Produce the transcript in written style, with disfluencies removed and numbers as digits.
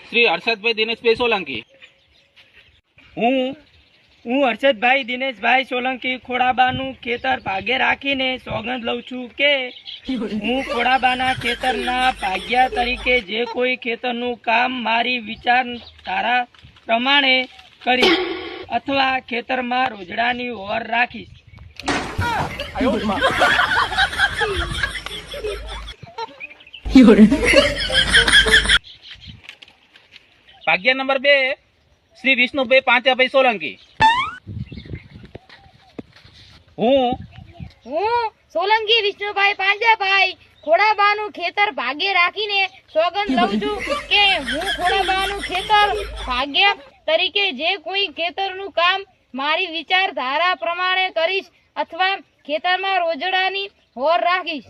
શ્રી હર્ષદભાઈ દિનેશભાઈ સોલંકી. હું હર્ષદભાઈ દિનેશભાઈ સોલંકી ખોડાબાનું ખેતર ભાગે રાખીને સોગંદ લઉં છું કે હું ખોડાબાના ખેતરના ભાગ્યા તરીકે જે કોઈ ખેતરનું કામ મારી વિચારધારા પ્રમાણે કરીશ અથવા ખેતરમાં રોજડાની ઓર રાખીશ. ભાગ્ય નંબર 2 શ્રી વિષ્ણુભાઈ પાંચાભાઈ સોલંકી. હું સોલંકી વિષ્ણુભાઈ પાંજાભાઈ ખોડાબાનું ખેતર ભાગે રાખીને સોગંદ લઉં છું કે હું ખોડાબાનું ખેતર ભાગ્ય તરીકે જે કોઈ ખેતરનું કામ મારી વિચારધારા પ્રમાણે કરીશ અથવા ખેતરમાં રોજડાની હોર રાખીશ.